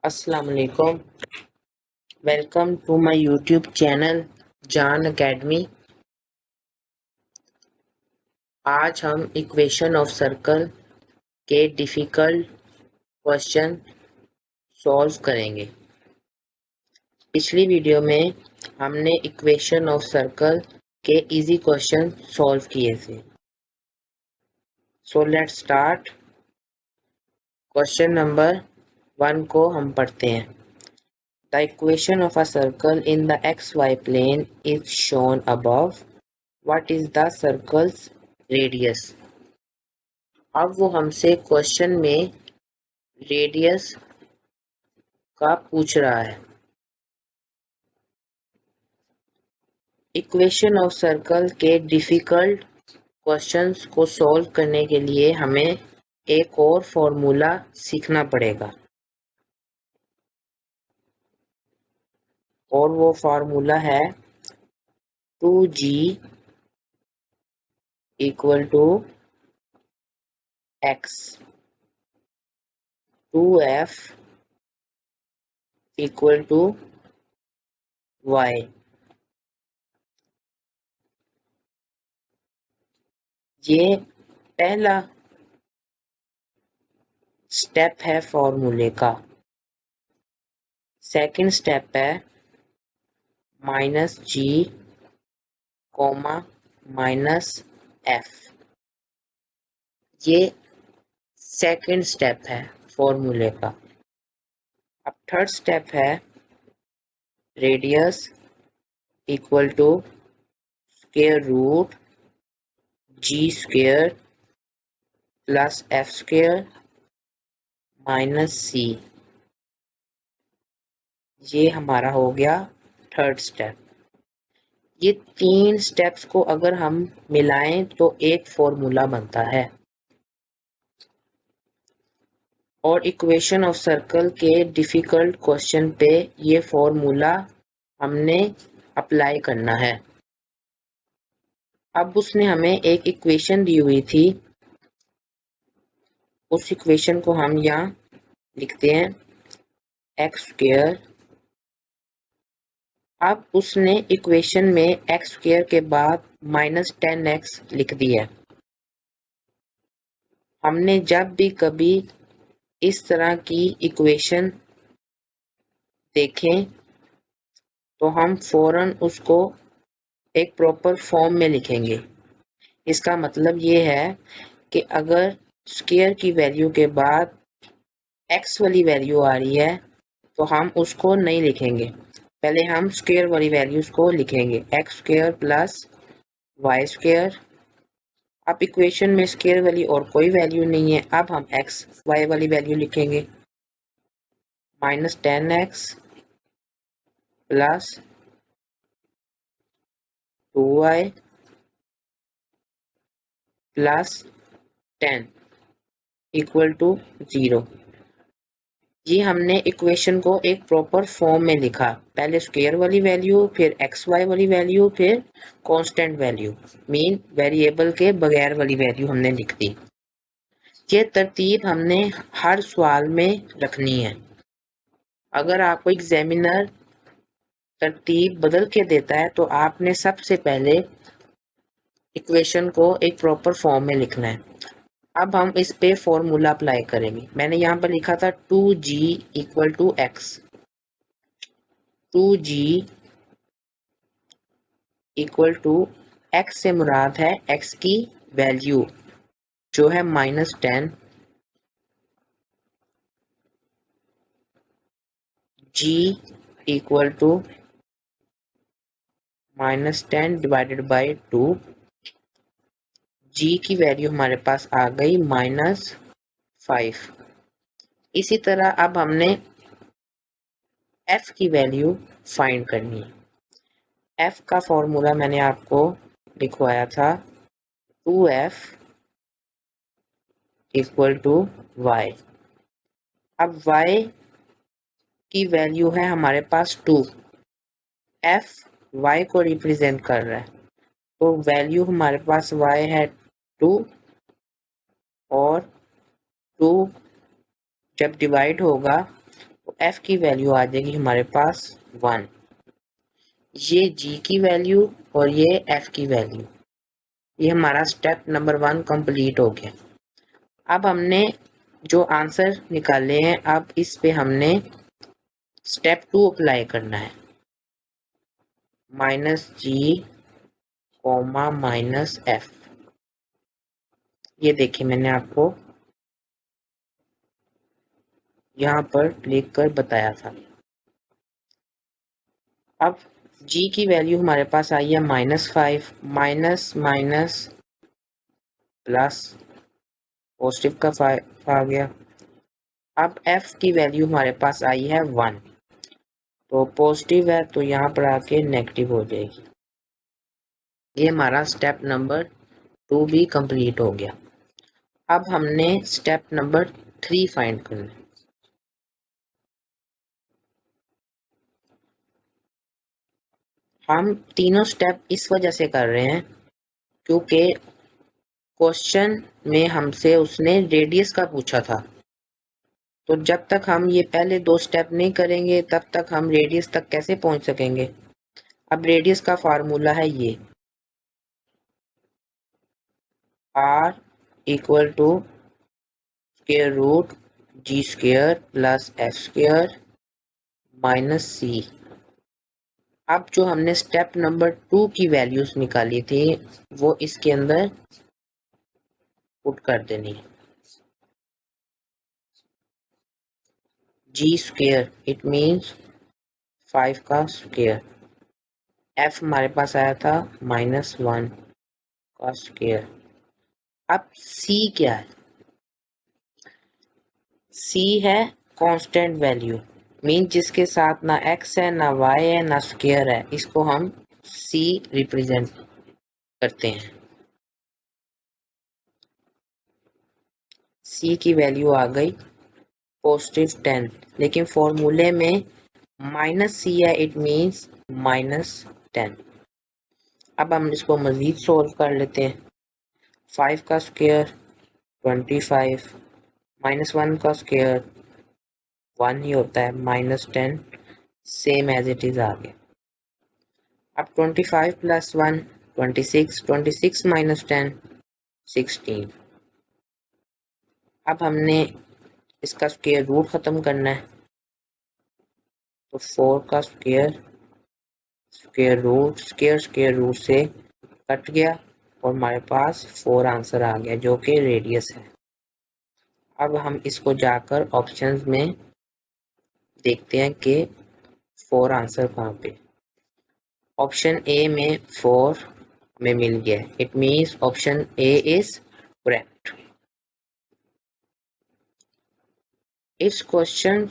अस्सलाम वालेकुम। Welcome to my YouTube channel Jaan academy. आज हम इक्वेशन ऑफ सर्कल के डिफ़िकल्ट क्वेश्चन सॉल्व करेंगे। पिछली वीडियो में हमने इक्वेशन ऑफ सर्कल के इजी क्वेश्चन सॉल्व किए थे। So let's start. Question number 1 को हम पढ़ते हैं। The equation of a circle in the xy plane is shown above. What is the circle's radius? अब वो हमसे क्वेश्चन में रेडियस का पूछ रहा है। इक्वेशन ऑफ सर्कल के डिफिकल्ट क्वेश्चंस को सॉल्व करने के लिए हमें एक और फॉर्मूला सीखना पड़ेगा, और वो फार्मूला है 2g equal to x, 2f equal to y। ये पहला स्टेप है फॉर्मूले का। सेकंड स्टेप है minus G comma minus F. ये सेकंड स्टेप है फॉर्मूले का। अब थर्ड स्टेप है radius equal to square root G square plus F square minus C. ये हमारा हो गया थर्ड स्टेप। ये तीन स्टेप्स को अगर हम मिलाएं तो एक फॉर्मूला बनता है, और इक्वेशन ऑफ सर्कल के डिफिकल्ट क्वेश्चन पे ये फॉर्मूला हमने अप्लाई करना है। अब उसने हमें एक इक्वेशन दी हुई थी, उस इक्वेशन को हम यहाँ लिखते हैं एक्स स्क्वायर। अब उसने इक्वेशन में एक्स स्क्वायर के बाद माइनस 10x लिख दिया। हमने जब भी कभी इस तरह की इक्वेशन देखें तो हम फौरन उसको एक प्रॉपर फॉर्म में लिखेंगे। इसका मतलब ये है कि अगर स्क्वायर की वैल्यू के बाद x वाली वैल्यू आ रही है तो हम उसको नहीं लिखेंगे, पहले हम स्क्वायर वाली वैल्यूज को लिखेंगे, X square plus Y square. अब इक्वेशन में स्क्वायर वाली और कोई वैल्यू नहीं है, अब हम एक्स वाई वाली वैल्यू लिखेंगे, minus 10x plus 2y plus 10 equal to 0। ये हमने इक्वेशन को एक प्रॉपर फॉर्म में लिखा, पहले स्क्वायर वाली वैल्यू, फिर एक्स वाई वाली वैल्यू, फिर कांस्टेंट वैल्यू, मीन वेरिएबल के बगैर वाली वैल्यू हमने लिख दी। ये तरतीब हमने हर सवाल में रखनी है। अगर आपको एग्जामिनर तरतीब बदल के देता है तो आपने सबसे पहले इक्वेशन को एक प्रॉपर फॉर्म में लिखना है। अब हम इस पे फॉर्मूला अप्लाई करेंगे। मैंने यहाँ पर लिखा था 2g equal to X. 2g equal to X से मुराद है एक्स की वैल्यू जो है minus 10, g equal to minus 10 divided by 2। g की वैल्यू हमारे पास आ गई माइनस 5। इसी तरह अब हमने f की वैल्यू फाइंड करनी है। f का फॉर्मूला मैंने आपको लिखवाया था 2f इक्वल टू y। अब y की वैल्यू है हमारे पास 2, f y को रिप्रेजेंट कर रहा है, तो वैल्यू हमारे पास y है 2, और 2 जब डिवाइड होगा तो f की वैल्यू आ जाएगी हमारे पास 1। ये g की वैल्यू और ये f की वैल्यू, ये हमारा स्टेप नंबर 1 कंप्लीट हो गया। अब हमने जो आंसर निकाले हैं, अब इस पे हमने स्टेप 2 अप्लाई करना है, -g, -f। ये देखिए मैंने आपको यहाँ पर लिख कर बताया था। अब g की वैल्यू हमारे पास आई है -5, माइनस माइनस प्लस, पॉजिटिव का 5 आ गया। अब f की वैल्यू हमारे पास आई है 1, तो पॉजिटिव है तो यहाँ पर आके नेगेटिव हो जाएगी। ये हमारा स्टेप नंबर 2 भी कंप्लीट हो गया। अब हमने स्टेप नंबर 3 फाइंड करना है। हम तीनों स्टेप इस वजह से कर रहे हैं क्योंकि क्वेश्चन में हमसे उसने रेडियस का पूछा था, तो जब तक हम ये पहले 2 स्टेप नहीं करेंगे तब तक हम रेडियस तक कैसे पहुंच सकेंगे। अब रेडियस का फार्मूला है ये, r equal to square root g square plus f square minus c। अब जो हमने स्टेप नंबर 2 की वैल्यूज निकाली थी वो इसके अंदर पुट कर देनी है। g स्क्वायर इट मीन्स 5 का स्क्वायर, f हमारे पास आया था -1 का स्क्वायर। अब c क्या है, c है कांस्टेंट वैल्यू, मीन जिसके साथ ना x है ना y है ना स्क्वायर है, इसको हम c रिप्रेजेंट करते हैं। c की वैल्यू आ गई +10, लेकिन फॉर्मूले में -c है, इट मीन्स -10। अब हम इसको मजीद सोल्व कर लेते हैं। 5 का स्क्वायर 25, -1 का स्क्वायर 1 ही होता है, -10 सेम एज इट इज आ गया। अब 25 प्लस 1 26, 26 माइनस 10 16। अब हमने इसका स्क्वायर रूट खत्म करना है, तो 4 का square square root square root से कट गया और हमारे पास 4 आंसर आ गया जो कि रेडियस है। अब हम इसको जाकर ऑप्शंस में देखते हैं कि 4 आंसर कहाँ पे। ऑप्शन ए में 4 में मिल गया, it means option A is correct. इस क्वेश्चन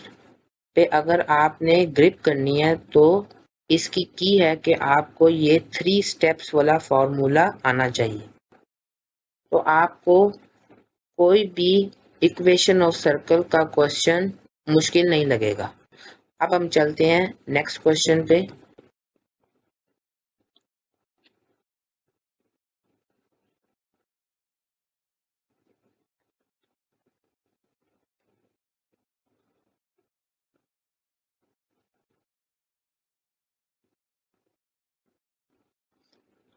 पे अगर आपने ग्रिप करनी है तो इसकी की है कि आपको ये 3 स्टेप्स वाला फॉर्मूला आना चाहिए, तो आपको कोई भी इक्वेशन ऑफ सर्कल का क्वेश्चन मुश्किल नहीं लगेगा। अब हम चलते हैं नेक्स्ट क्वेश्चन पे।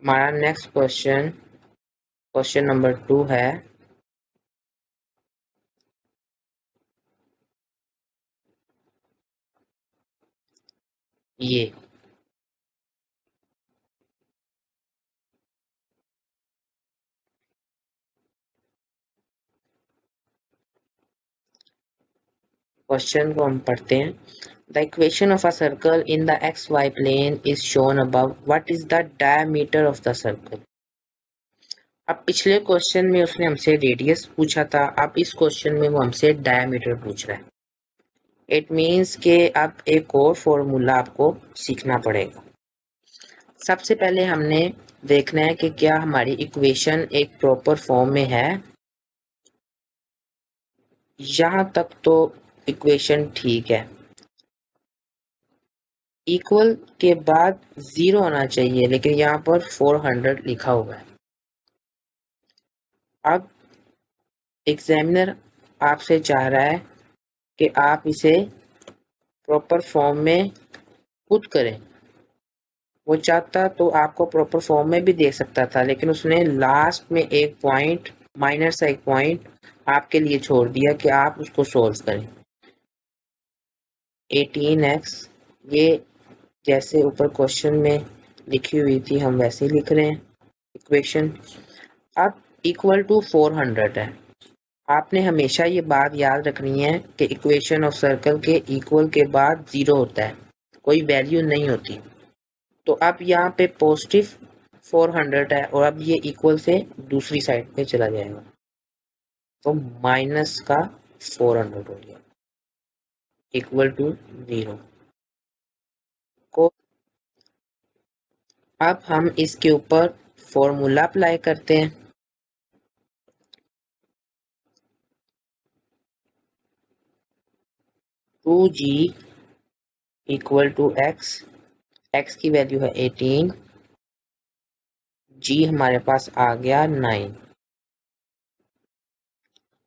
हमारा नेक्स्ट क्वेश्चन नंबर 2 है, ये क्वेश्चन को हम पढ़ते हैं। The equation of a circle in the XY plane is shown above, what is the diameter of the circle. अब पिछले क्वेश्चन में उसने हमसे रेडियस पूछा था, अब इस क्वेश्चन में वो हमसे डायमीटर पूछ रहा है। इट मीन्स के अब एक और फॉर्मूला आपको सीखना पड़ेगा। सबसे पहले हमने देखना है कि क्या हमारी इक्वेशन एक प्रॉपर फॉर्म में है। यहां तक तो इक्वेशन ठीक है, इक्वल के बाद 0 होना चाहिए, लेकिन यहाँ पर 400 लिखा हुआ है। अब एग्जामिनर आपसे चाह रहा है कि आप इसे प्रॉपर फॉर्म में पुट करें। वो चाहता तो आपको प्रॉपर फॉर्म में भी दे सकता था, लेकिन उसने लास्ट में एक पॉइंट, माइनर सा एक पॉइंट आपके लिए छोड़ दिया कि आप उसको सोल्व करें। 18x ये जैसे ऊपर क्वेश्चन में लिखी हुई थी हम वैसे ही लिख रहे हैं इक्वेशन। अब इक्वल टू 400 है। आपने हमेशा ये बात याद रखनी है कि इक्वेशन ऑफ सर्कल के इक्वल के बाद 0 होता है, कोई वैल्यू नहीं होती। तो अब यहाँ पे पॉजिटिव 400 है और अब ये इक्वल से दूसरी साइड पे चला जाएगा, तो माइनस का 400 हो गया इक्वल टू 0 को। अब हम इसके ऊपर फॉर्मूला अप्लाई करते हैं। Two G equal to X, X की वैल्यू है 18, जी हमारे पास आ गया 9।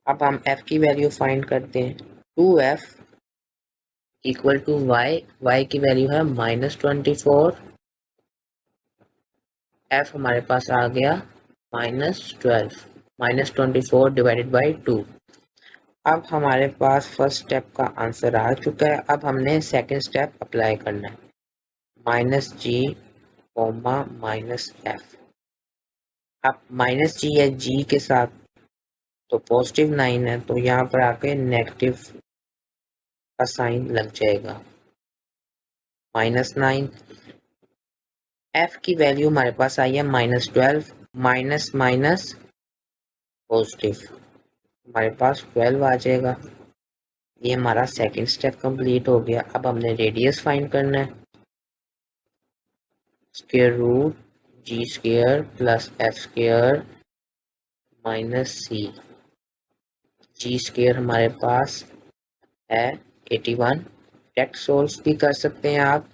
अब हम f की वैल्यू फाइंड करते हैं। 2f equal to y, y की वैल्यू है -24, f हमारे पास आ गया -12, -24 डिवाइडेड बाई 2। अब हमारे पास फर्स्ट स्टेप का आंसर आ चुका है। अब हमने सेकंड स्टेप अप्लाई करना है, -g, -f। अब -g है g के साथ तो पॉजिटिव 9 है, तो यहाँ पर आके नेगेटिव का साइन लग जाएगा, -9। f की वैल्यू हमारे पास आई है -12, माइनस माइनस पॉजिटिव, हमारे पास 12 आ जाएगा। ये हमारा सेकंड स्टेप कंप्लीट हो गया। अब हमने रेडियस फाइंड करना है, square root G square plus F square minus C. G square हमारे पास है 81। डायरेक्ट सोल्व भी कर सकते हैं आप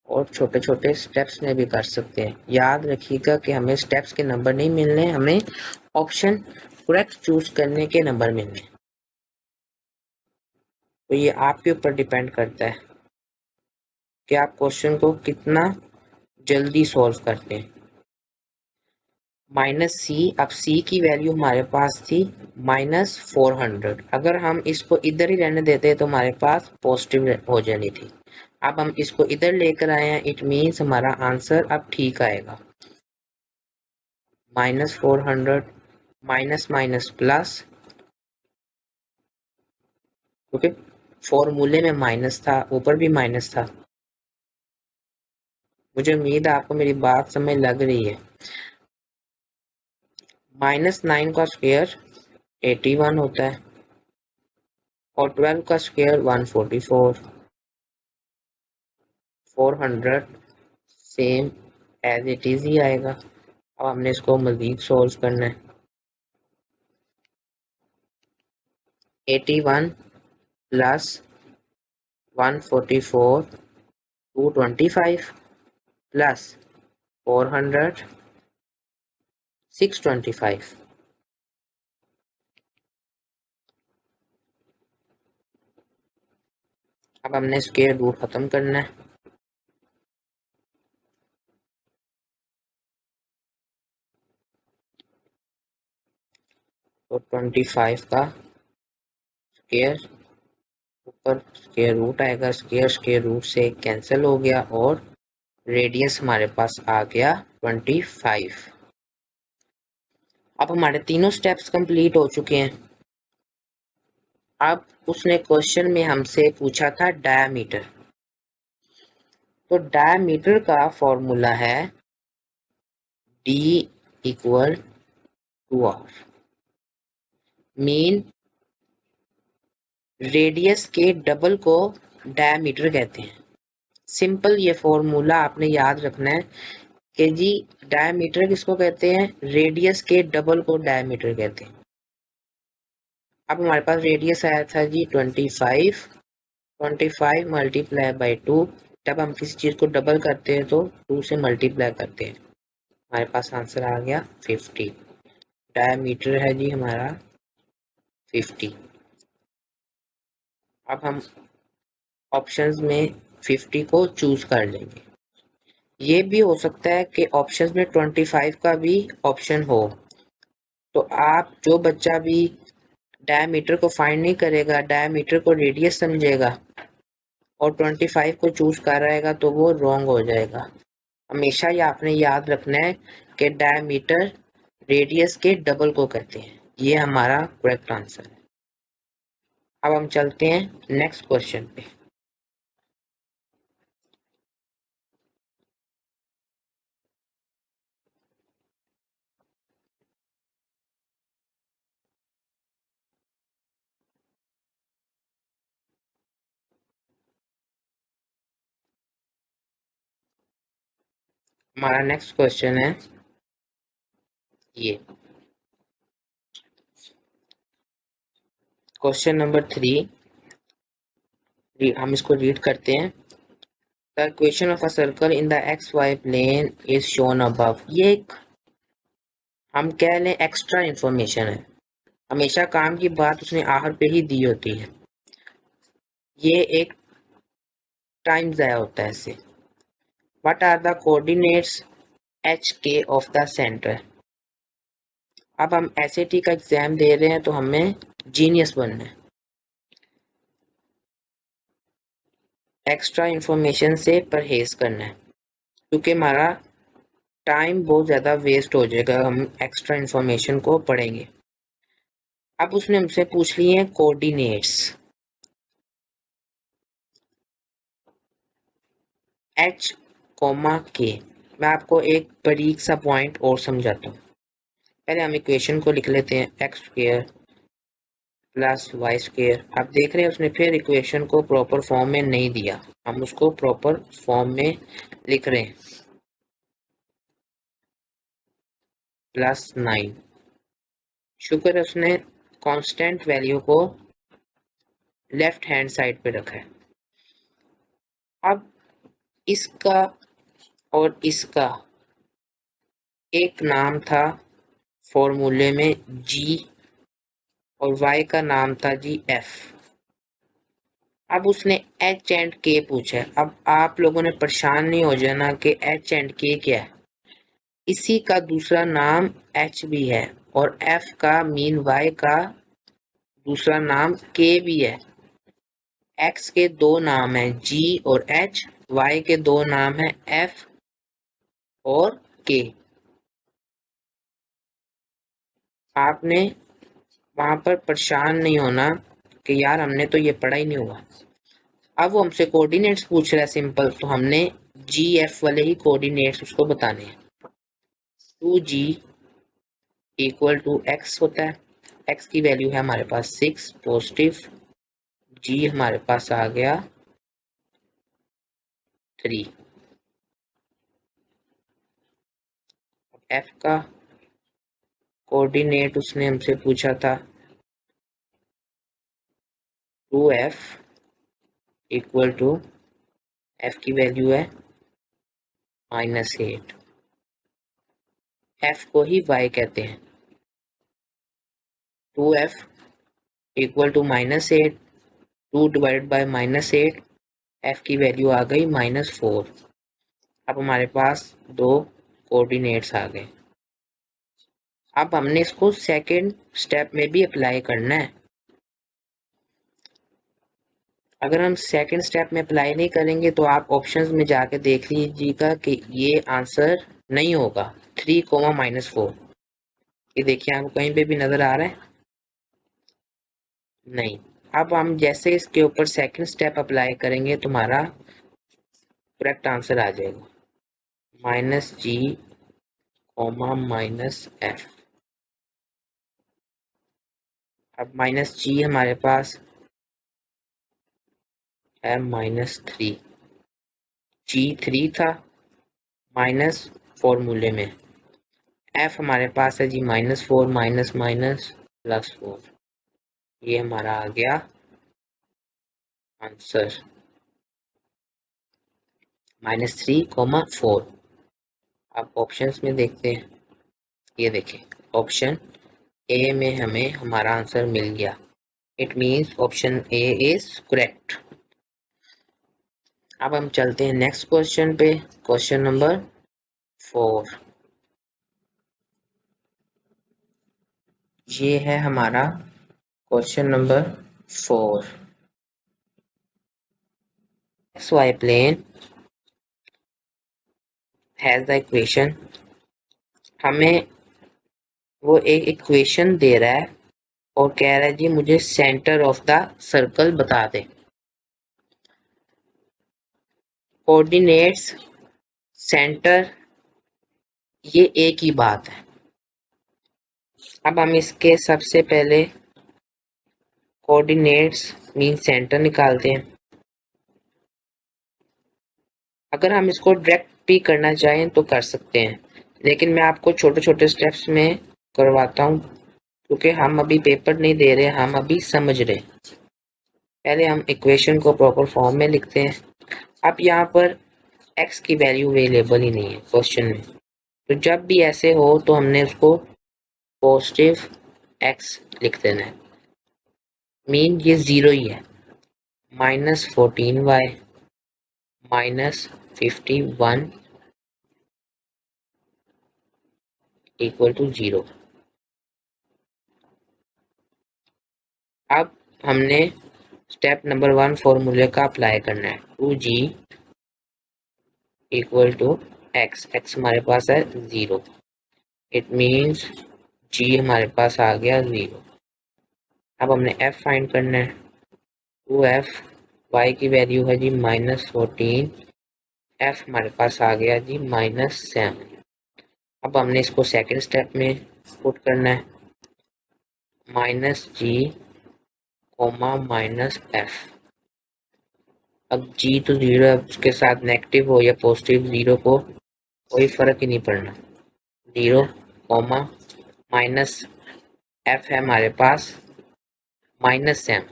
और छोटे छोटे स्टेप्स में भी कर सकते हैं। याद रखिएगा कि हमें स्टेप्स के नंबर नहीं मिलने, हमें ऑप्शन करेक्ट चूज करने के नंबर मिलने। तो ये आपके ऊपर डिपेंड करता है कि आप क्वेश्चन को कितना जल्दी सॉल्व करते हैं। -c, अब c की वैल्यू हमारे पास थी -400। अगर हम इसको इधर ही रहने देते तो हमारे पास पॉजिटिव हो जानी थी। अब हम इसको इधर लेकर आए हैं, इट मीन्स हमारा आंसर अब ठीक आएगा। -400 माइनस माइनस प्लस, क्योंकि फॉर्मूले में माइनस था, ऊपर भी माइनस था। मुझे उम्मीद है आपको मेरी बात समझ लग रही है। -9 का स्क्वायर 81 होता है और 12 का square 144। 400 same as it is ही आएगा। अब हमने इसको मजीद सोल्व करना है। 81 प्लस 144 225 प्लस 400 625। अब हमने स्क्वायर रूट खत्म करना है। तो 25 का स्क्वायर ऊपर स्क्वायर रूट आएगा, स्क्वायर रूट से कैंसिल हो गया और रेडियस हमारे पास आ गया 25। अब हमारे तीनों स्टेप्स कंप्लीट हो चुके हैं। अब उसने क्वेश्चन में हमसे पूछा था डायमीटर। तो डायमीटर का फॉर्मूला है d equal to R, mean radius के डबल को डायमीटर कहते हैं। सिंपल ये फॉर्मूला आपने याद रखना है कि जी डायमीटर किसको कहते हैं, रेडियस के डबल को डायमीटर कहते हैं। अब हमारे पास रेडियस आया था जी 25, 25 मल्टीप्लाई बाई 2। जब हम किसी चीज को डबल करते हैं तो 2 से मल्टीप्लाई करते हैं, हमारे पास आंसर आ गया 50। डायमीटर है जी हमारा 50। अब हम ऑप्शंस में 50 को चूज कर लेंगे। ये भी हो सकता है कि ऑप्शंस में 25 का भी ऑप्शन हो, तो आप जो बच्चा भी डायमीटर को फाइंड नहीं करेगा, डायमीटर को रेडियस समझेगा और 25 को चूज कर रहेगा तो वो रॉन्ग हो जाएगा। हमेशा ये आपने याद रखना है कि डायमीटर रेडियस के डबल को कहते हैं। ये हमारा करेक्ट आंसर है। अब हम चलते हैं नेक्स्ट क्वेश्चन पे। हमारा नेक्स्ट क्वेश्चन है ये क्वेश्चन नंबर 3। हम इसको रीड करते हैं। The equation of a circle in the X Y plane is shown above. ये एक हम कह लें एक्स्ट्रा इंफॉर्मेशन है। हमेशा काम की बात उसने आखिर पे ही दी होती है। ये एक टाइम ज़ाया होता है इससे। What are the coordinates H K of the centre. अब हम एसएटी का एग्जाम दे रहे हैं तो हमें जीनियस बनना है। एक्स्ट्रा इंफॉर्मेशन से परहेज करना है क्योंकि हमारा टाइम बहुत ज़्यादा वेस्ट हो जाएगा हम एक्स्ट्रा इंफॉर्मेशन को पढ़ेंगे। अब उसने हमसे पूछ लिए हैं कोऑर्डिनेट्स एच कोमा के। मैं आपको एक बारीक सा पॉइंट और समझाता हूँ। पहले हम इक्वेशन को लिख लेते हैं X square plus Y square. आप देख रहे हैं उसने फिर इक्वेशन को प्रॉपर फॉर्म में नहीं दिया, हम उसको प्रॉपर फॉर्म में लिख रहे हैं। +9। शुक्र है उसने कांस्टेंट वैल्यू को लेफ्ट हैंड साइड पे रखा है। अब इसका और इसका एक नाम था फॉर्मूले में जी और y का नाम था जी f। अब उसने h एंड k पूछा है। अब आप लोगों ने परेशान नहीं हो जाना कि h एंड k क्या है। इसी का दूसरा नाम h भी है और f का मीन y का दूसरा नाम k भी है। x के दो नाम हैं g और h, y के दो नाम हैं f और k। आपने वहां पर परेशान नहीं होना कि यार हमने तो ये पढ़ा ही नहीं हुआ। अब वो हमसे कोऑर्डिनेट्स पूछ रहा है सिंपल, तो हमने जी एफ वाले ही कोऑर्डिनेट्स उसको बताने हैं। 2g इक्वल टू एक्स होता है। एक्स की वैल्यू है हमारे पास 6 पॉजिटिव। जी हमारे पास आ गया 3। एफ का कोऑर्डिनेट उसने हमसे पूछा था 2f इक्वल टू एफ की वैल्यू है -8। एफ को ही y कहते हैं। 2f equal to -8, 2 divide by -8, F की वैल्यू आ गई -4। अब हमारे पास दो कोऑर्डिनेट्स आ गए। अब हमने इसको सेकंड स्टेप में भी अप्लाई करना है। अगर हम सेकंड स्टेप में अप्लाई नहीं करेंगे तो आप ऑप्शंस में जाके देख लीजिएगा कि ये आंसर नहीं होगा। 3, -4 ये देखिए आपको कहीं पे भी नजर आ रहा है? नहीं। अब हम जैसे इसके ऊपर सेकंड स्टेप अप्लाई करेंगे तो हमारा करेक्ट आंसर आ जाएगा -g, -f। अब -g हमारे पास है -3। g3 था माइनस फॉर्मूले में। f हमारे पास है जी -4 माइनस माइनस +4। ये हमारा आ गया आंसर -3, 4। अब ऑप्शंस में देखते हैं। ये देखें ऑप्शन ए में हमें हमारा आंसर मिल गया। It means option A is correct. अब हम चलते हैं नेक्स्ट क्वेश्चन पे, क्वेश्चन नंबर 4। ये है हमारा question number 4। XY plane has the equation। हमें वो एक इक्वेशन दे रहा है और कह रहा है जी मुझे सेंटर ऑफ द सर्कल बता दे। कोऑर्डिनेट्स, सेंटर, ये एक ही बात है। अब हम इसके सबसे पहले कोऑर्डिनेट्स मीन सेंटर निकालते हैं। अगर हम इसको डायरेक्ट भी करना चाहें तो कर सकते हैं, लेकिन मैं आपको छोटे छोटे स्टेप्स में करवाता हूँ क्योंकि हम अभी पेपर नहीं दे रहे, हम अभी समझ रहे। पहले हम इक्वेशन को प्रॉपर फॉर्म में लिखते हैं। अब यहाँ पर x की वैल्यू अवेलेबल ही नहीं है क्वेश्चन में, तो जब भी ऐसे हो तो हमने उसको पॉजिटिव x लिख देना है। मीन ये 0 ही है। -14y -51 equal to 0। अब हमने स्टेप नंबर 1 फॉर्मूले का अप्लाई करना है। 2g equal to x। x हमारे पास है 0, इट मीन्स g हमारे पास आ गया 0। अब हमने f फाइंड करना है। 2f, y की वैल्यू है जी -14, f हमारे पास आ गया जी -7। अब हमने इसको सेकंड स्टेप में पुट करना है। -g, -f। अब g तो 0 है, उसके साथ नेगेटिव हो या पॉजिटिव 0 को कोई फर्क ही नहीं पड़ना। 0, माइनस f है हमारे पास -7,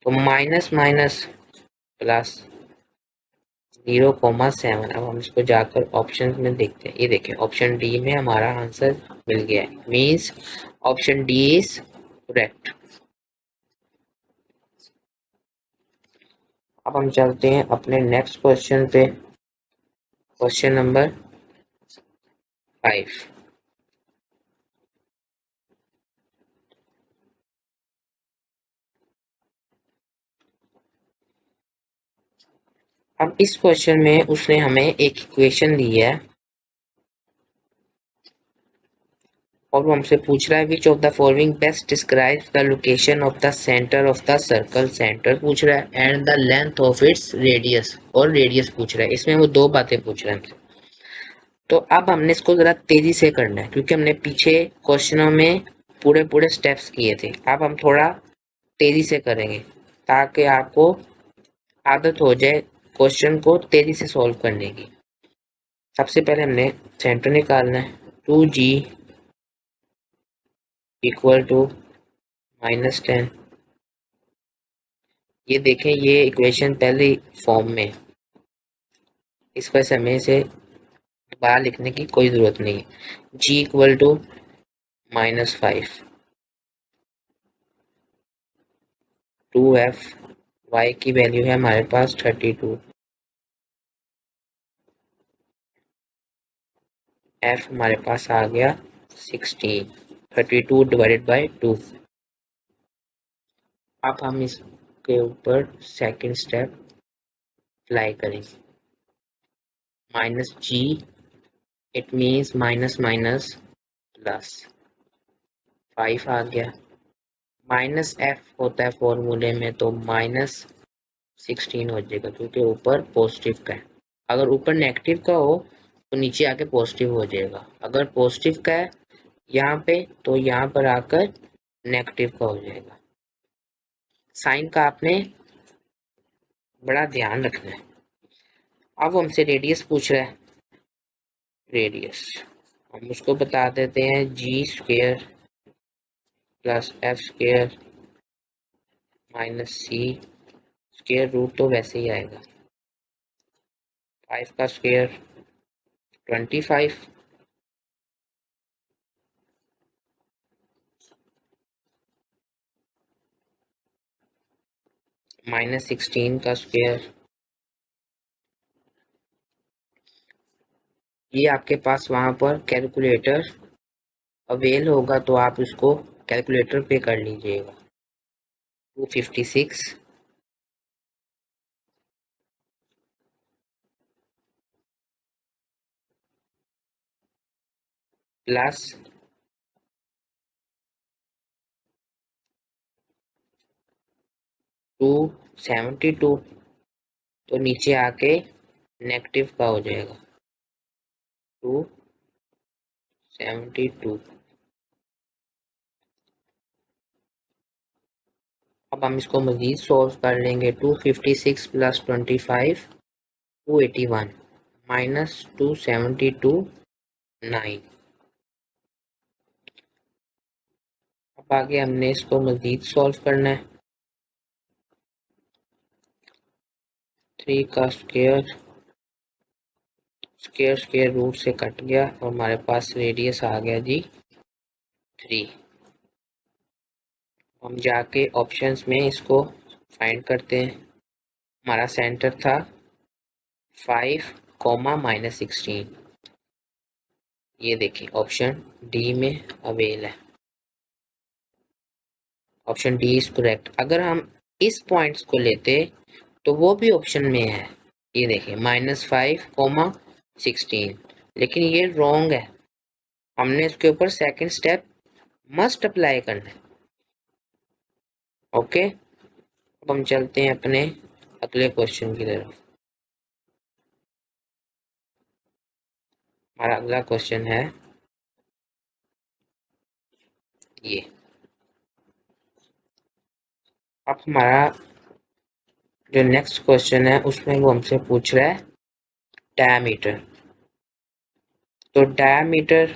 तो माइनस माइनस प्लस 0,7। अब हम इसको जाकर ऑप्शन में देखते हैं। ये देखें, ऑप्शन डी में हमारा आंसर मिल गया है, means option D is correct. अब हम चलते हैं अपने नेक्स्ट क्वेश्चन पे, क्वेश्चन नंबर 5। अब इस क्वेश्चन में उसने हमें एक इक्वेशन दी है और वो हमसे पूछ रहा है which of the following best describes the location of the centre of the circle. Centre पूछ रहा है and the length of its radius, और रेडियस पूछ रहा है। इसमें वो दो बातें पूछ रहे हैं। तो अब हमने इसको जरा तेजी से करना है क्योंकि हमने पीछे क्वेश्चनों में पूरे पूरे स्टेप्स किए थे। अब हम थोड़ा तेजी से करेंगे ताकि आपको आदत हो जाए क्वेश्चन को तेजी से सॉल्व करने की। सबसे पहले हमने सेंटर निकालना है। 2g equal to -10। ये देखें, ये इक्वेशन पहले फॉर्म में, इस वजह से हमें इसे बाहर लिखने की कोई ज़रूरत नहीं है। g equal to -5, 2f, y की वैल्यू है हमारे पास 32, f हमारे पास आ गया 16, 32 डिवाइडेड बाई 2। अब हम इसके ऊपर सेकंड स्टेप अप्लाई करेंगे। -g, it means minus minus plus 5 आ गया। -f होता है फॉर्मूले में तो -16 हो जाएगा क्योंकि ऊपर पॉजिटिव का है। अगर ऊपर नेगेटिव का हो तो नीचे आके पॉजिटिव हो जाएगा। अगर पॉजिटिव का है यहाँ पे तो यहाँ पर आकर नेगेटिव का हो जाएगा। साइन का आपने बड़ा ध्यान रखना है। अब हमसे रेडियस पूछ रहा है। रेडियस हम उसको बता देते हैं g² plus f² minus c square root, तो वैसे ही आएगा। 5 का स्क्वायर 25, -16 का स्क्वायर ये आपके पास वहाँ पर कैलकुलेटर अवेल होगा तो आप उसको कैलकुलेटर पे कर लीजिएगा। 256 प्लस 272 तो नीचे आके नेगेटिव का हो जाएगा 272। अब हम इसको मजीद सॉल्व कर लेंगे। 256 प्लस 25 281 माइनस 272 9। अब आगे हमने इसको मजीद सॉल्व करना है। 3 का स्क्वायर स्क्वायर स्क्वायर रूट से कट गया और हमारे पास रेडियस आ गया जी 3। हम जाके ऑप्शंस में इसको फाइंड करते हैं। हमारा सेंटर था 5 कॉमा -16। ये देखिए ऑप्शन डी में अवेल है। Option D is correct. अगर हम इस पॉइंट्स को लेते तो वो भी ऑप्शन में है। ये देखिए -5 कॉमा 16, लेकिन ये रॉन्ग है। हमने इसके ऊपर सेकंड स्टेप मस्ट अप्लाई करना है। ओके, अब हम चलते हैं अपने अगले क्वेश्चन की तरफ। हमारा अगला क्वेश्चन है ये। अब हमारा जो नेक्स्ट क्वेश्चन है उसमें वो हमसे पूछ रहा है डायमीटर। तो डायमीटर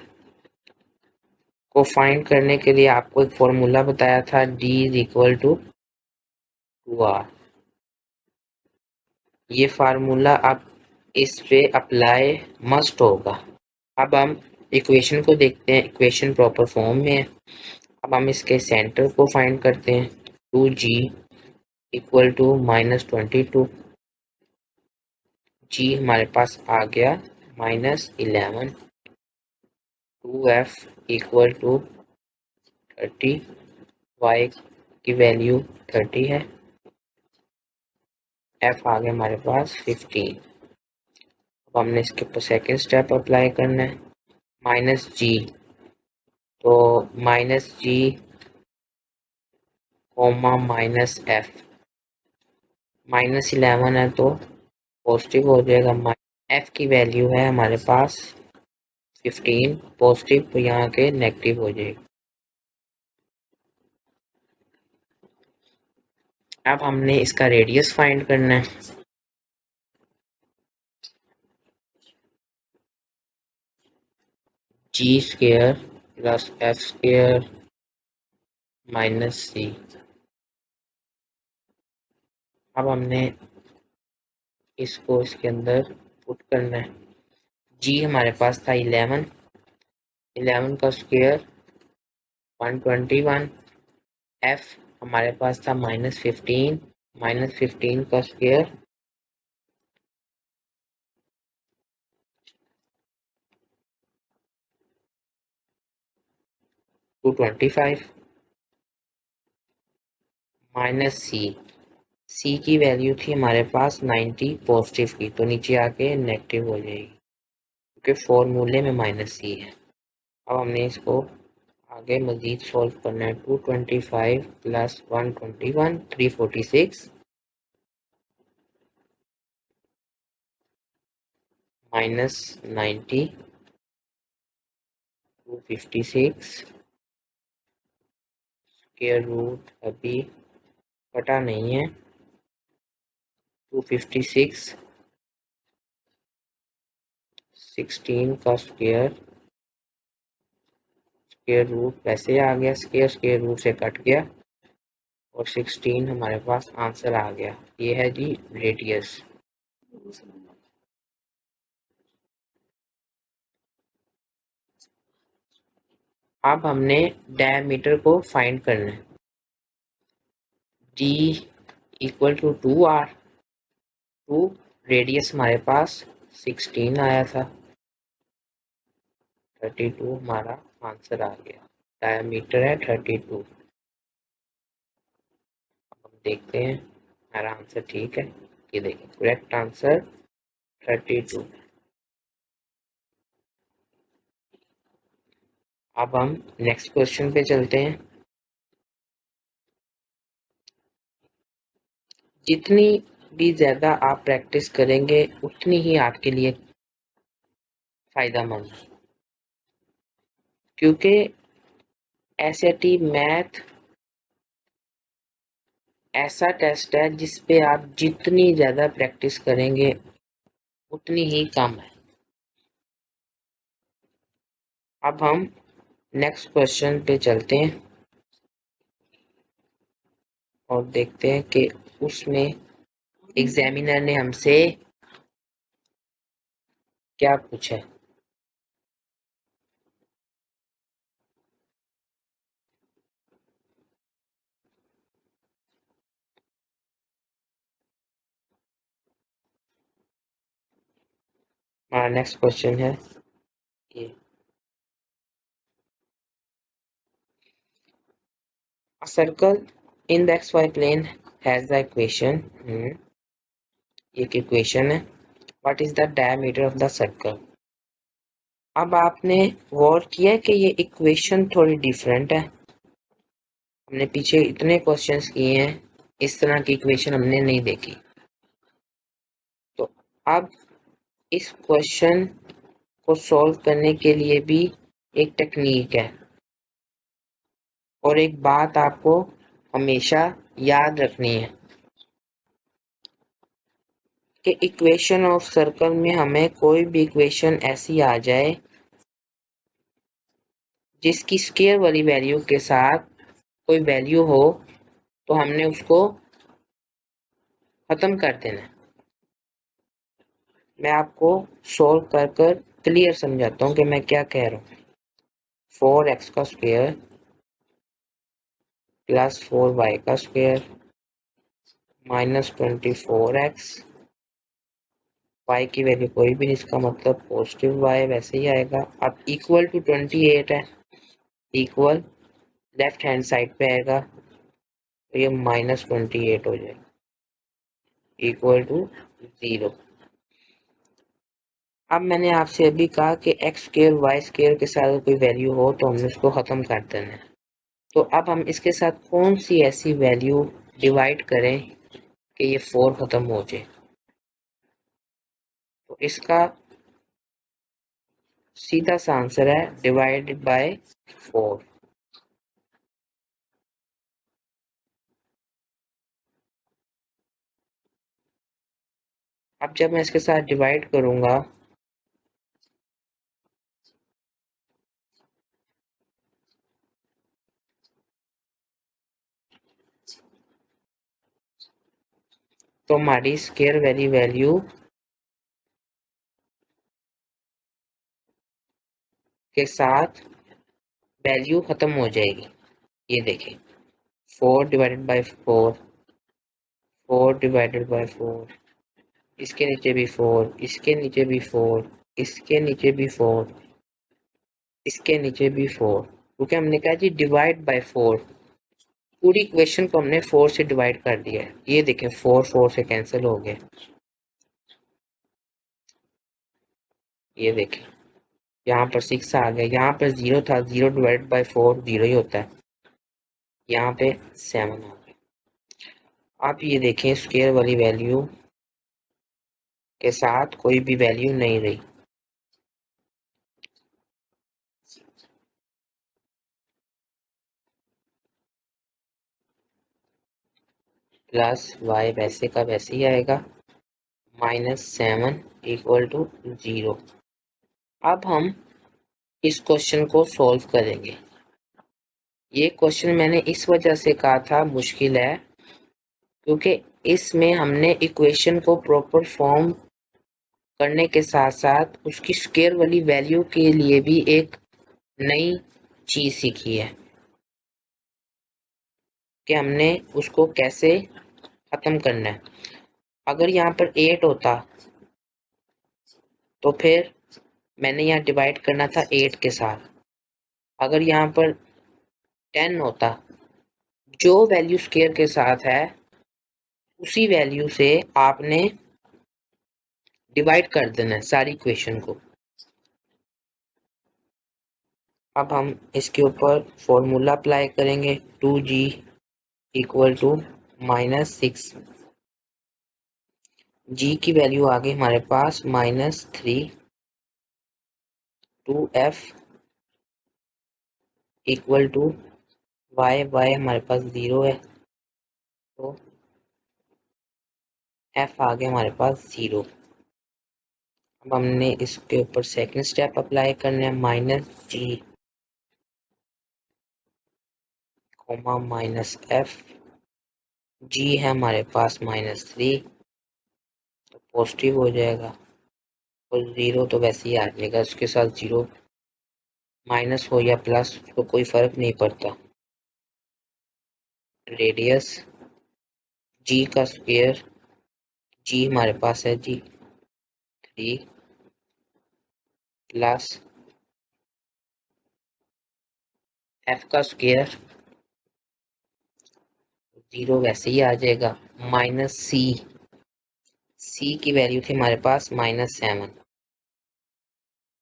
को फाइंड करने के लिए आपको एक फॉर्मूला बताया था, D is equal to 2R। ये फार्मूला आप इस पे अप्लाई मस्ट होगा। अब हम इक्वेशन को देखते हैं। इक्वेशन प्रॉपर फॉर्म में है। अब हम इसके सेंटर को फाइंड करते हैं। 2G equal to -22। G हमारे पास आ गया -11। 2F equal to 30। Y की वैल्यू 30 है। F आ गया हमारे पास 15। अब हमने इसके ऊपर सेकेंड स्टेप अप्लाई करना है, -G। तो -G कोमा -F, -11 है तो पॉजिटिव हो जाएगा। F की वैल्यू है हमारे पास 15 पॉजिटिव, तो यहाँ के नेगेटिव हो जाएगी। अब हमने इसका रेडियस फाइंड करना है। G square plus F square -C। अब हमने इसको इसके अंदर पुट करना है। G हमारे पास था 11, 11 का स्क्वायर 121। F हमारे पास था -15, -15 का स्क्वायर 225 -C। C की वैल्यू थी हमारे पास 90 पॉजिटिव की, तो नीचे आके नेगेटिव हो जाएगी क्योंकि फॉर्मूले में -C है। अब हमने इसको आगे मजीद सॉल्व करना है। 225 प्लस 121 346 -90 256 स्क्वायर रूट अभी कटा नहीं है। 256 16 का स्क्वायर स्क्वायर रूट वैसे आ गया, स्क्वायर स्क्वायर रूट से कट गया और 16 हमारे पास आंसर आ गया। ये है जी रेडियस। अब हमने डायमीटर को फाइंड करना है। D equal to 2R। Radius हमारे पास 16 आया था। 32 हमारा आंसर आ गया। डायमीटर है 32। हम देखते हैं हमारा आंसर ठीक है। ये देखिए करेक्ट आंसर 32। अब हम नेक्स्ट क्वेश्चन पे चलते हैं। जितनी भी ज्यादा आप प्रैक्टिस करेंगे उतनी ही आपके लिए फायदेमंद, क्योंकि एसएटी मैथ ऐसा टेस्ट है जिस पे आप जितनी ज्यादा प्रैक्टिस करेंगे उतनी ही कम है। अब हम नेक्स्ट क्वेश्चन पे चलते हैं और देखते हैं कि उसमें एग्जामिनर ने हमसे क्या पूछा है। हमारा नेक्स्ट क्वेश्चन है ये, a circle in the xy plane has the equation एक इक्वेशन है, what is the diameter of the circle. अब आपने गौर किया कि ये इक्वेशन थोड़ी डिफरेंट है। हमने पीछे इतने क्वेश्चंस किए हैं, इस तरह की इक्वेशन हमने नहीं देखी। तो अब इस क्वेश्चन को सॉल्व करने के लिए भी एक टेक्निक है, और एक बात आपको हमेशा याद रखनी है कि इक्वेशन ऑफ सर्कल में हमें कोई भी इक्वेशन ऐसी आ जाए जिसकी स्क्वायर वाली वैल्यू के साथ कोई वैल्यू हो, तो हमने उसको खत्म कर देना है। मैं आपको सॉल्व कर कर क्लियर समझाता हूँ कि मैं क्या कह रहा हूँ। 4x का स्क्वायर प्लस 4y का स्क्वायर माइनस 24x, y की वैल्यू कोई भी नहीं, इसका मतलब पॉजिटिव y वैसे ही आएगा। अब इक्वल टू 28 है, इक्वल लेफ्ट हैंड साइड पे आएगा तो ये माइनस 28 हो जाएगा, इक्वल टू 0। अब मैंने आपसे अभी कहा कि एक्स स्क्वायर वाई स्क्वायर के साथ कोई वैल्यू हो तो हमने उसको खत्म कर देना है। तो अब हम इसके साथ कौन सी ऐसी वैल्यू डिवाइड करें कि ये 4 खत्म हो जाए। तो इसका सीधा सा आंसर है डिवाइडेड बाय 4। अब जब मैं इसके साथ डिवाइड करूंगा तो हमारी स्क्वायर वाली वैल्यू के साथ वैल्यू खत्म हो जाएगी। ये देखें 4 डिवाइडेड बाय 4, 4 डिवाइडेड बाय 4, इसके नीचे भी 4, इसके नीचे भी 4, इसके नीचे भी 4, इसके नीचे भी 4, क्योंकि हमने कहा जी डिवाइड बाय 4। पूरी इक्वेशन को हमने 4 से डिवाइड कर दिया है। ये देखें 4 4 से कैंसिल हो गया। ये देखें यहाँ पर 6 आ गया, यहाँ पर 0 था, 0 डिवाइड बाय 4 0 ही होता है, यहाँ पे 7 आ गया। आप ये देखें स्क्वायर वाली वैल्यू के साथ कोई भी वैल्यू नहीं रही। प्लस y वैसे का वैसे ही आएगा, -7 इक्वल टू 0। अब हम इस क्वेश्चन को सॉल्व करेंगे। ये क्वेश्चन मैंने इस वजह से कहा था मुश्किल है, क्योंकि इसमें हमने इक्वेशन को प्रॉपर फॉर्म करने के साथ साथ उसकी स्क्वायर वाली वैल्यू के लिए भी एक नई चीज सीखी है कि हमने उसको कैसे खत्म करना है। अगर यहाँ पर 8 होता तो फिर मैंने यहाँ डिवाइड करना था 8 के साथ। अगर यहाँ पर 10 होता, जो वैल्यू स्क्वायर के साथ है उसी वैल्यू से आपने डिवाइड कर देना है सारी इक्वेशन को। अब हम इसके ऊपर फॉर्मूला अप्लाई करेंगे। 2g इक्वल टू -6, g की वैल्यू आ गई हमारे पास -3, 2f इक्वल टू y हमारे पास 0 है, तो f आ गया हमारे पास 0। अब हमने इसके ऊपर सेकंड स्टेप अप्लाई करना है, -g कोमा -f, g है हमारे पास -3, तो पॉजिटिव हो जाएगा, और 0 तो वैसे ही आ जाएगा, उसके साथ 0 माइनस हो या प्लस तो कोई फर्क नहीं पड़ता। रेडियस g का स्क्वायर, g हमारे पास है जी 3 प्लस f का स्क्वायर 0 वैसे ही आ जाएगा, माइनस c की वैल्यू थी हमारे पास -7,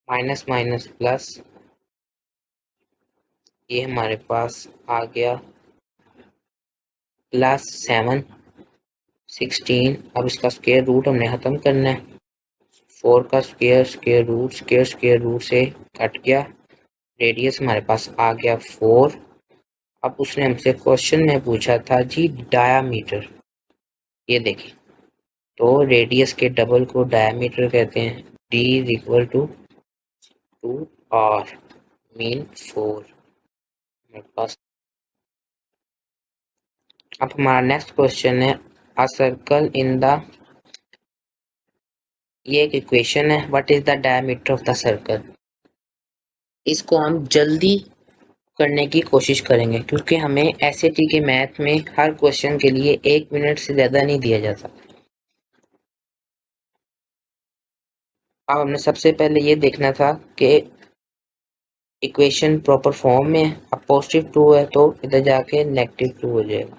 माइनस माइनस प्लस, ये हमारे पास आ गया +7, 16। अब इसका स्क्वायर रूट हमने खत्म करना है, 4 का square, square root, square root से कट गया, रेडियस हमारे पास आ गया 4। अब उसने हमसे क्वेश्चन में पूछा था जी डायामीटर, ये देखिए, तो रेडियस के डबल को डायामीटर कहते हैं। d is equal to 2r mean 4 हमारे पास। अब हमारा नेक्स्ट क्वेश्चन है, अ सर्कल इन द, ये एक इक्वेशन है, what is the diameter of the circle. इसको हम जल्दी करने की कोशिश करेंगे क्योंकि हमें एसएटी के मैथ में हर क्वेश्चन के लिए 1 मिनट से ज़्यादा नहीं दिया जाता। अब हमने सबसे पहले ये देखना था कि इक्वेशन प्रॉपर फॉर्म में है। अब +2 है तो इधर जाके -2 हो जाएगा,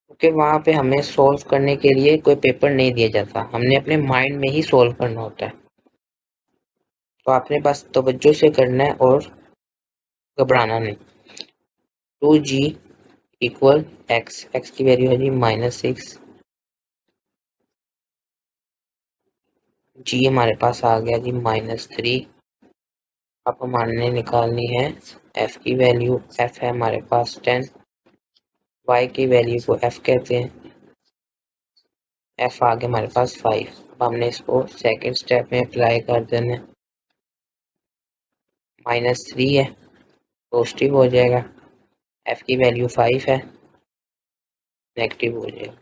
क्योंकि वहाँ पे हमें सॉल्व करने के लिए कोई पेपर नहीं दिया जाता, हमने अपने माइंड में ही सॉल्व करना होता है। तो आपने बस तवज्जो से करना है और घबराना नहीं। 2g इक्वल x की वैल्यू है जी -6, g हमारे पास आ गया जी -3। अब हमारे निकालनी है f की वैल्यू, f है हमारे पास 10, y की वैल्यू को f कहते हैं, f आ गया हमारे पास 5। अब हमने इसको सेकंड स्टेप में अप्लाई कर देना है, -3 है, पॉजिटिव हो जाएगा, f की वैल्यू 5 है, नेगेटिव हो जाएगा।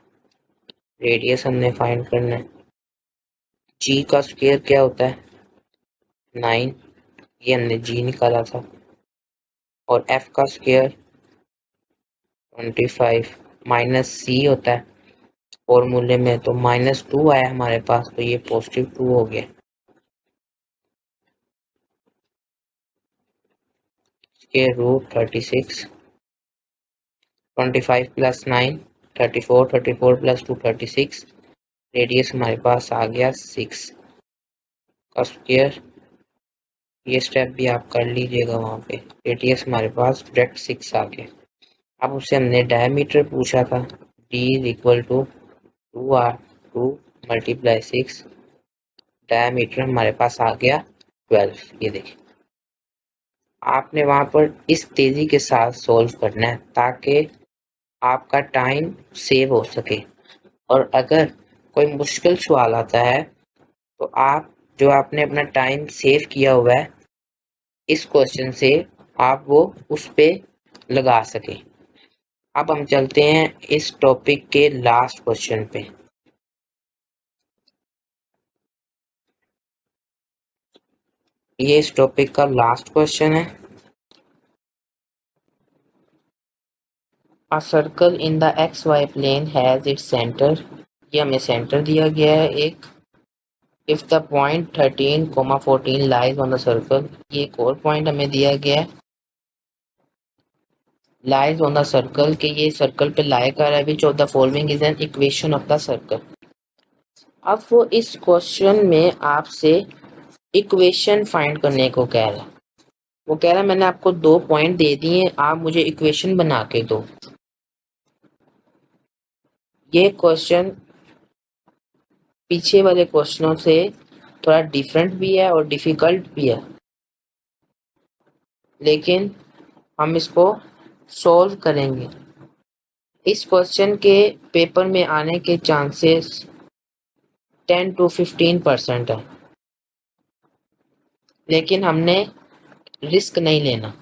रेडियस हमने फाइंड करना है, g का स्क्वायर क्या होता है 9, ये हमने g निकाला था, और f का स्क्वायर 25 माइनस c होता है फॉर्मूले में, तो -2 आया हमारे पास, तो ये +2 हो गया। स्क्वायर रूट 36, 25 + 9 34, 34 + 2 36, रेडियस हमारे पास आ गया 6 का स्क्वायर, ये स्टेप भी आप कर लीजिएगा वहाँ पे, रेडियस हमारे पास डायरेक्ट 6 आ गया। अब उससे हमने डायमीटर पूछा था, d is equal to 2r 2 × 6, diameter हमारे पास आ गया 12। ये देखिए, आपने वहाँ पर इस तेजी के साथ सॉल्व करना है ताकि आपका टाइम सेव हो सके, और अगर कोई मुश्किल सवाल आता है तो आप जो आपने अपना टाइम सेव किया हुआ है इस क्वेश्चन से, आप वो उस पे लगा सके। अब हम चलते हैं इस टॉपिक के लास्ट क्वेश्चन पे। ये इस टॉपिक का लास्ट क्वेश्चन है, a circle in the XY plane has its centre, ये हमें सेंटर दिया गया है एक, if the point 13, 14 lies on the circle, ये एक और पॉइंट हमें दिया गया है, लाइज ऑन द सर्कल के ये सर्कल पे लाई कर रहा है, which of the following is an equation of the circle. अब वो इस क्वेश्चन में आपसे इक्वेशन फाइंड करने को कह रहा है। वो कह रहा है मैंने आपको 2 पॉइंट दे दिए, आप मुझे इक्वेशन बना के दो। ये क्वेश्चन पीछे वाले क्वेश्चनों से थोड़ा डिफरेंट भी है और डिफिकल्ट भी है, लेकिन हम इसको सॉल्व करेंगे। इस क्वेश्चन के पेपर में आने के चांसेस 10 to 15% है, लेकिन हमने रिस्क नहीं लेना।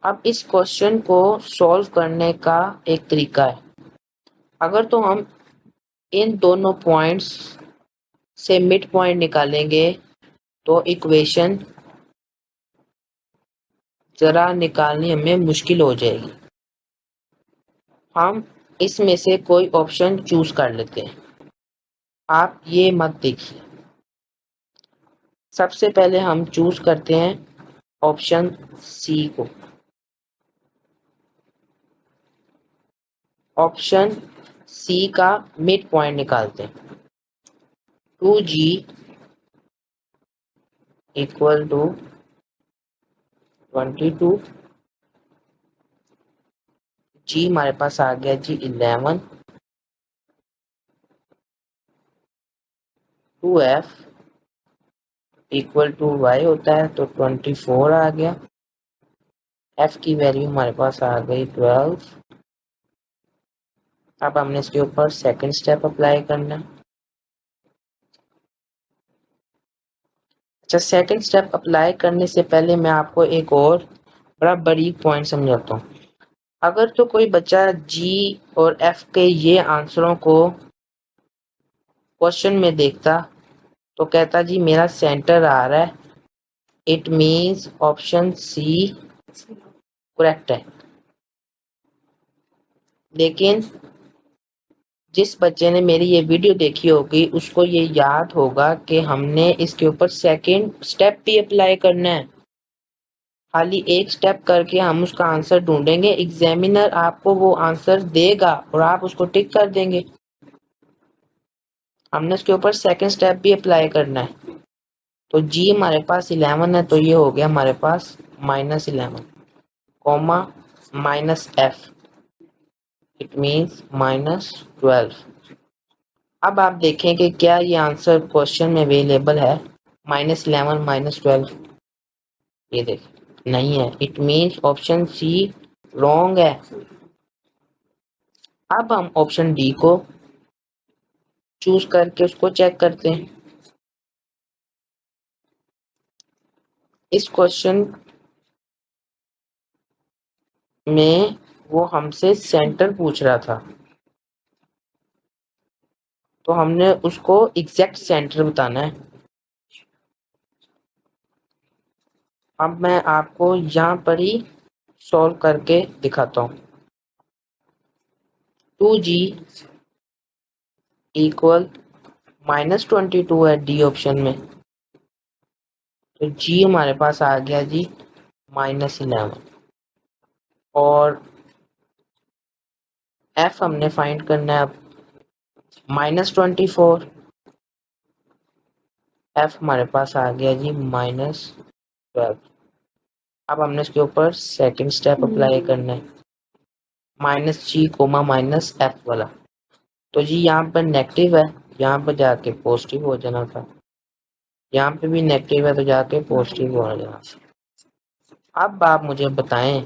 अब इस क्वेश्चन को सॉल्व करने का एक तरीका है, अगर तो हम इन दोनों पॉइंट्स से मिड पॉइंट निकालेंगे तो इक्वेशन जरा निकालनी हमें मुश्किल हो जाएगी। हम इसमें से कोई ऑप्शन चूज कर लेते हैं, आप ये मत देखिए। सबसे पहले हम चूज करते हैं ऑप्शन सी को। ऑप्शन सी का मिड पॉइंट निकालते हैं, 2g इक्वल टू 22, जी हमारे पास आ गया जी 11, 2f इक्वल टू y होता है तो 24 आ गया, f की वैल्यू हमारे पास आ गई 12। अब हमने इसके ऊपर सेकंड स्टेप अप्लाई करना है। अच्छा, सेकंड स्टेप अप्लाई करने से पहले मैं आपको एक और बड़ा बारीक पॉइंट समझाता हूँ। अगर तो कोई बच्चा जी और एफ के ये आंसरों को क्वेश्चन में देखता तो कहता जी मेरा सेंटर आ रहा है, it means option C correct है। लेकिन जिस बच्चे ने मेरी ये वीडियो देखी होगी उसको ये याद होगा कि हमने इसके ऊपर सेकंड स्टेप भी अप्लाई करना है। खाली एक स्टेप करके हम उसका आंसर ढूंढेंगे, एग्जामिनर आपको वो आंसर देगा और आप उसको टिक कर देंगे। हमने उसके ऊपर सेकंड स्टेप भी अप्लाई करना है। तो जी हमारे पास 11 है तो ये हो गया हमारे पास -11 कॉमा -f, इट मीन्स -12। अब आप देखें कि क्या ये आंसर क्वेश्चन में अवेलेबल है, -11 -12। ये देखें नहीं है, it means option C wrong है। अब हम ऑप्शन डी को चूज करके उसको चेक करते हैं। इस क्वेश्चन में वो हमसे सेंटर पूछ रहा था तो हमने उसको एग्जैक्ट सेंटर बताना है। अब मैं आपको यहाँ पर ही सॉल्व करके दिखाता हूँ। 2g इक्वल -22 है डी ऑप्शन में, तो g हमारे पास आ गया जी -11 और f हमने फाइंड करना है अब -24, f हमारे पास आ गया जी -12। अब हमने इसके ऊपर सेकंड स्टेप अप्लाई करना है, -g -f वाला। तो जी यहाँ पर नेगेटिव है, यहाँ पर जाके पॉजिटिव हो जाना था, यहाँ पे भी नेगेटिव है तो जाके पॉजिटिव हो जाना था। अब आप मुझे बताएं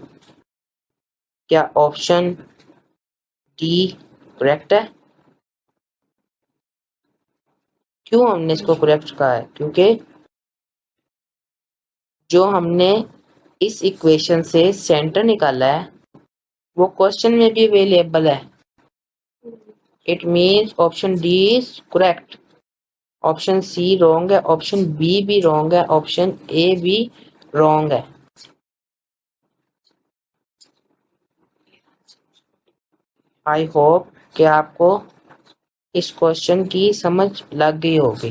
क्या ऑप्शन डी करेक्ट है? क्यों हमने इसको करेक्ट कहा है? क्योंकि जो हमने इस इक्वेशन से सेंटर निकाला है वो क्वेश्चन में भी अवेलेबल है, it means option D is correct. Option C wrong है, ऑप्शन बी भी रॉन्ग है, ऑप्शन ए भी रॉन्ग है। आई होप कि आपको इस क्वेश्चन की समझ लग गई होगी,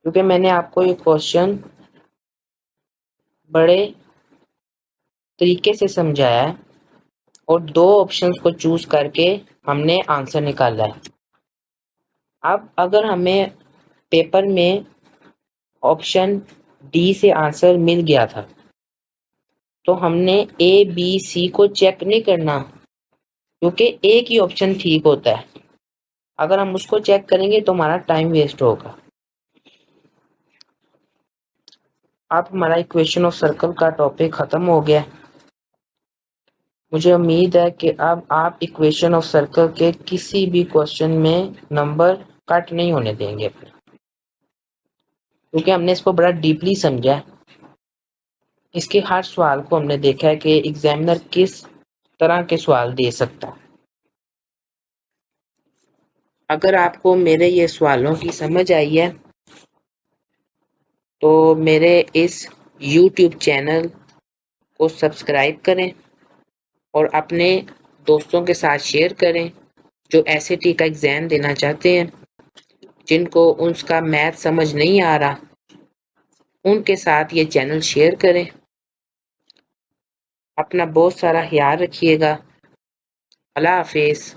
क्योंकि मैंने आपको ये क्वेश्चन बड़े तरीके से समझाया है और 2 ऑप्शंस को चूज करके हमने आंसर निकाला है। अब अगर हमें पेपर में ऑप्शन डी से आंसर मिल गया था, तो हमने ए बी सी को चेक नहीं करना, क्योंकि एक ही ऑप्शन ठीक होता है। अगर हम उसको चेक करेंगे तो हमारा टाइम वेस्ट होगा। अब हमारा इक्वेशन ऑफ सर्कल का टॉपिक खत्म हो गया। मुझे उम्मीद है कि अब आप इक्वेशन ऑफ सर्कल के किसी भी क्वेश्चन में नंबर कट नहीं होने देंगे, क्योंकि हमने इसको बड़ा डीपली समझा है। इसके हर सवाल को हमने देखा है कि एग्जामिनर किस तरह के सवाल दे सकता है। अगर आपको मेरे ये सवालों की समझ आई है तो मेरे इस YouTube चैनल को सब्सक्राइब करें और अपने दोस्तों के साथ शेयर करें जो SAT का एग्ज़ाम देना चाहते हैं, जिनको उसका मैथ समझ नहीं आ रहा, उनके साथ ये चैनल शेयर करें। अपना बहुत सारा ख्याल रखिएगा। अल्लाह हाफिज़।